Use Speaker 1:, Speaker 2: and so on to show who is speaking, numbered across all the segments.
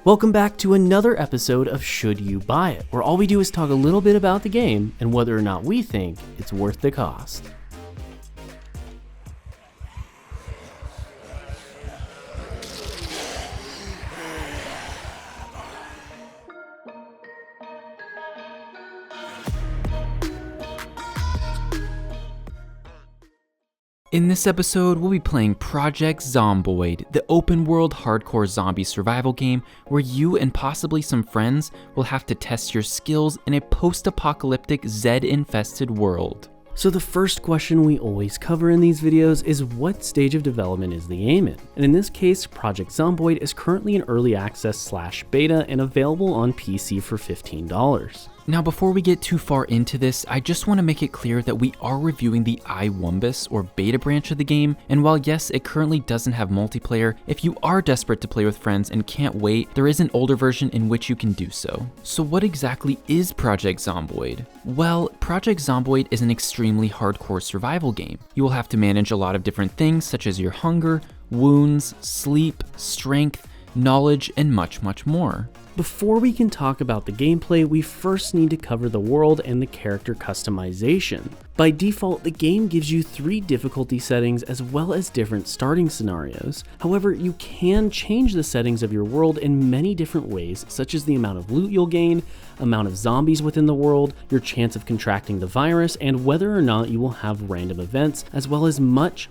Speaker 1: Welcome back to another episode of Should You Buy It, where all we do is talk a little bit about the game and whether or not we think it's worth the cost.
Speaker 2: In this episode, we'll be playing Project Zomboid, the open-world hardcore zombie survival game where you and possibly some friends will have to test your skills in a post-apocalyptic Zed-infested world.
Speaker 1: So the first question we always cover in these videos is what stage of development is the game in? And in this case, Project Zomboid is currently in early access / beta and available on PC for $15.
Speaker 2: Now before we get too far into this, I just want to make it clear that we are reviewing the IWBUMS or beta branch of the game, and while yes, it currently doesn't have multiplayer, if you are desperate to play with friends and can't wait, there is an older version in which you can do so. So what exactly is Project Zomboid? Well, Project Zomboid is an extremely hardcore survival game. You will have to manage a lot of different things such as your hunger, wounds, sleep, strength, knowledge, and much more.
Speaker 1: Before we can talk about the gameplay, we first need to cover the world and the character customization. By default, the game gives you 3 difficulty settings as well as different starting scenarios. However, you can change the settings of your world in many different ways, such as the amount of loot you'll gain, amount of zombies within the world, your chance of contracting the virus, and whether or not you will have random events, as well as much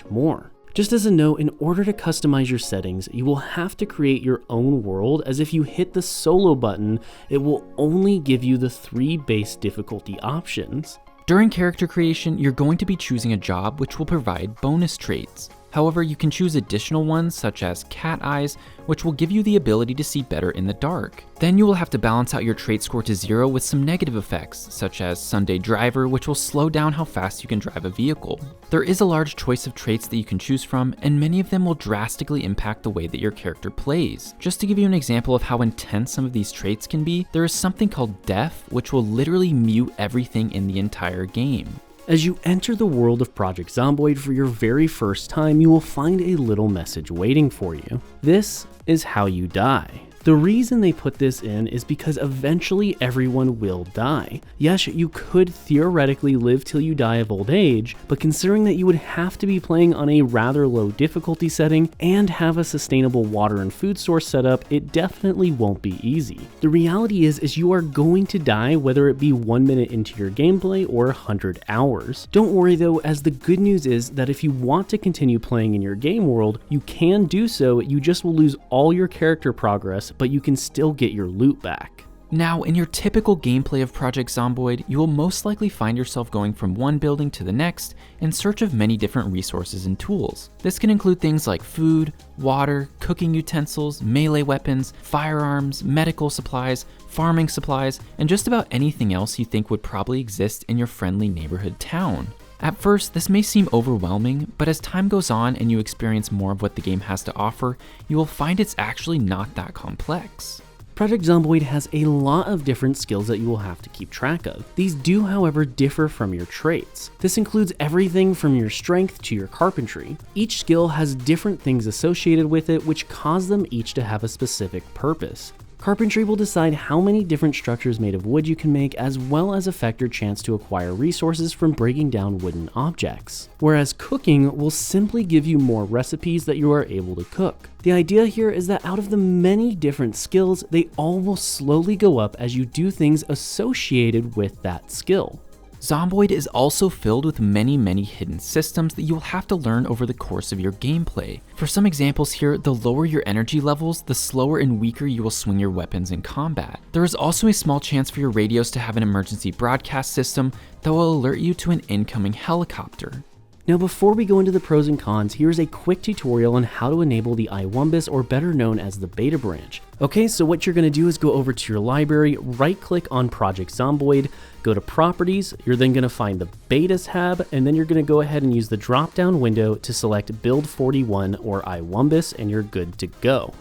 Speaker 1: more. Just as a note, in order to customize your settings, you will have to create your own world, as if you hit the solo button, it will only give you the 3 base difficulty options.
Speaker 2: During character creation, you're going to be choosing a job which will provide bonus traits. However, you can choose additional ones such as cat eyes, which will give you the ability to see better in the dark. Then you will have to balance out your trait score to 0 with some negative effects, such as Sunday Driver, which will slow down how fast you can drive a vehicle. There is a large choice of traits that you can choose from, and many of them will drastically impact the way that your character plays. Just to give you an example of how intense some of these traits can be, there is something called Deaf, which will literally mute everything in the entire game.
Speaker 1: As you enter the world of Project Zomboid for your very first time, you will find a little message waiting for you. This is how you die. The reason they put this in is because eventually everyone will die. Yes, you could theoretically live till you die of old age, but considering that you would have to be playing on a rather low difficulty setting and have a sustainable water and food source set up, it definitely won't be easy. The reality is you are going to die whether it be 1 minute into your gameplay or 100 hours. Don't worry though, as the good news is that if you want to continue playing in your game world, you can do so, you just will lose all your character progress, but you can still get your loot back.
Speaker 2: Now, in your typical gameplay of Project Zomboid, you will most likely find yourself going from one building to the next in search of many different resources and tools. This can include things like food, water, cooking utensils, melee weapons, firearms, medical supplies, farming supplies, and just about anything else you think would probably exist in your friendly neighborhood town. At first, this may seem overwhelming, but as time goes on and you experience more of what the game has to offer, you will find it's actually not that complex.
Speaker 1: Project Zomboid has a lot of different skills that you will have to keep track of. These do, however, differ from your traits. This includes everything from your strength to your carpentry. Each skill has different things associated with it, which cause them each to have a specific purpose. Carpentry will decide how many different structures made of wood you can make, as well as affect your chance to acquire resources from breaking down wooden objects. Whereas cooking will simply give you more recipes that you are able to cook. The idea here is that out of the many different skills, they all will slowly go up as you do things associated with that skill.
Speaker 2: Zomboid is also filled with many hidden systems that you will have to learn over the course of your gameplay. For some examples here, the lower your energy levels, the slower and weaker you will swing your weapons in combat. There is also a small chance for your radios to have an emergency broadcast system that will alert you to an incoming helicopter.
Speaker 1: Now before we go into the pros and cons, here's a quick tutorial on how to enable the IWBUMS, or better known as the beta branch. Okay, so what you're going to do is go over to your library, right click on Project Zomboid, go to Properties, you're then going to find the Betas tab, and then you're going to go ahead and use the drop down window to select Build 41 or IWBUMS, and you're good to go.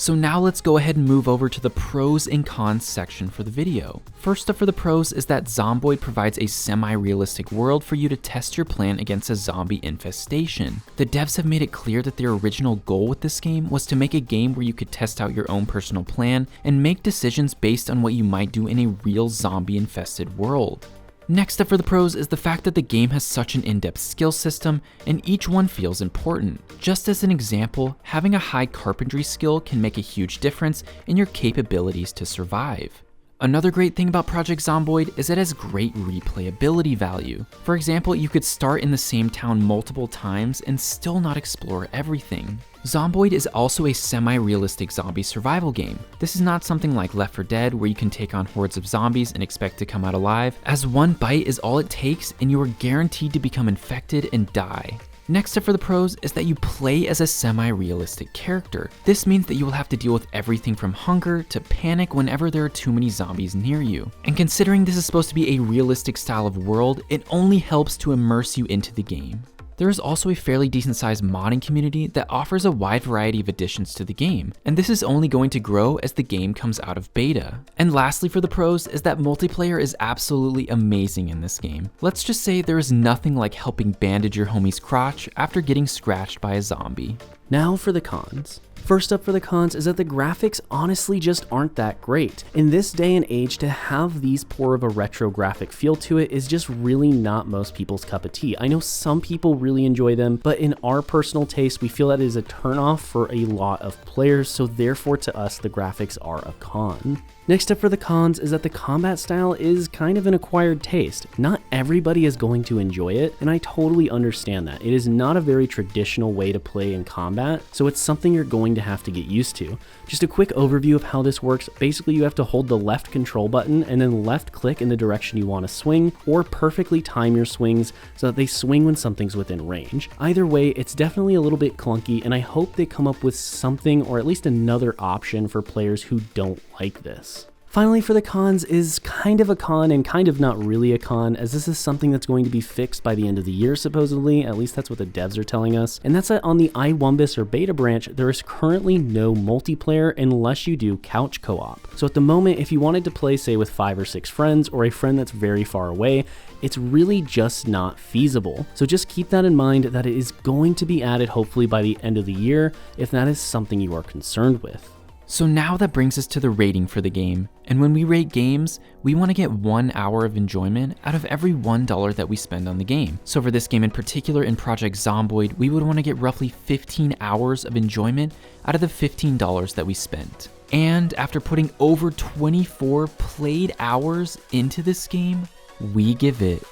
Speaker 2: So now let's go ahead and move over to the pros and cons section for the video. First up for the pros is that Zomboid provides a semi-realistic world for you to test your plan against a zombie infestation. The devs have made it clear that their original goal with this game was to make a game where you could test out your own personal plan and make decisions based on what you might do in a real zombie-infested world. Next up for the pros is the fact that the game has such an in-depth skill system and each one feels important. Just as an example, having a high carpentry skill can make a huge difference in your capabilities to survive. Another great thing about Project Zomboid is it has great replayability value. For example, you could start in the same town multiple times and still not explore everything. Zomboid is also a semi-realistic zombie survival game. This is not something like Left 4 Dead where you can take on hordes of zombies and expect to come out alive, as one bite is all it takes and you are guaranteed to become infected and die. Next up for the pros is that you play as a semi-realistic character. This means that you will have to deal with everything from hunger to panic whenever there are too many zombies near you. And considering this is supposed to be a realistic style of world, it only helps to immerse you into the game. There is also a fairly decent sized modding community that offers a wide variety of additions to the game, and this is only going to grow as the game comes out of beta. And lastly for the pros is that multiplayer is absolutely amazing in this game. Let's just say there is nothing like helping bandage your homie's crotch after getting scratched by a zombie.
Speaker 1: Now for the cons. First up for the cons is that the graphics honestly just aren't that great. In this day and age, to have these poor of a retro graphic feel to it is just really not most people's cup of tea. I know some people really enjoy them, but in our personal taste, we feel that is a turnoff for a lot of players, so therefore to us, the graphics are a con. Next up for the cons is that the combat style is kind of an acquired taste. Not everybody is going to enjoy it, and I totally understand that. It is not a very traditional way to play in combat, so it's something you're going to have to get used to. Just a quick overview of how this works. Basically, you have to hold the left control button and then left click in the direction you want to swing, or perfectly time your swings so that they swing when something's within range. Either way, it's definitely a little bit clunky, and I hope they come up with something or at least another option for players who don't like this. Finally, for the cons is kind of a con and kind of not really a con, as this is something that's going to be fixed by the end of the year, supposedly. At least that's what the devs are telling us. And that's that on the IWBUMS or beta branch, there is currently no multiplayer unless you do couch co-op. So at the moment, if you wanted to play, say, with 5 or 6 friends or a friend that's very far away, it's really just not feasible. So just keep that in mind that it is going to be added hopefully by the end of the year, if that is something you are concerned with.
Speaker 2: So now that brings us to the rating for the game. And when we rate games, we want to get 1 hour of enjoyment out of every $1 that we spend on the game. So for this game in particular, in Project Zomboid, we would want to get roughly 15 hours of enjoyment out of the $15 that we spent. And after putting over 24 played hours into this game, we give it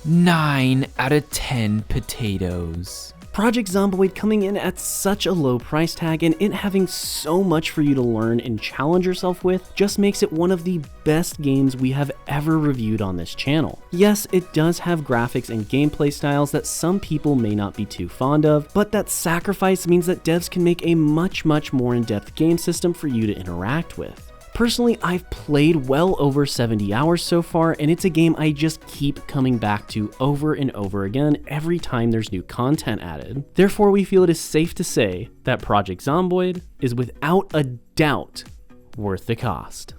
Speaker 2: 9 out of 10 potatoes.
Speaker 1: Project Zomboid coming in at such a low price tag and it having so much for you to learn and challenge yourself with just makes it one of the best games we have ever reviewed on this channel. Yes, it does have graphics and gameplay styles that some people may not be too fond of, but that sacrifice means that devs can make a much more in-depth game system for you to interact with. Personally, I've played well over 70 hours so far, and it's a game I just keep coming back to over and over again every time there's new content added. Therefore, we feel it is safe to say that Project Zomboid is without a doubt worth the cost.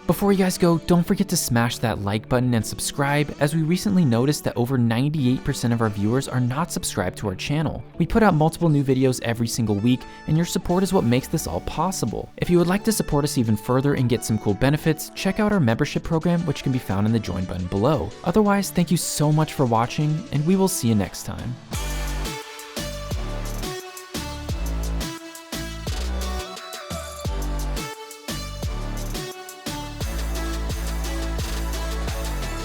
Speaker 2: Before you guys go, don't forget to smash that like button and subscribe, as we recently noticed that over 98% of our viewers are not subscribed to our channel. We put out multiple new videos every single week, and your support is what makes this all possible. If you would like to support us even further and get some cool benefits, check out our membership program, which can be found in the join button below. Otherwise, thank you so much for watching, and we will see you next time.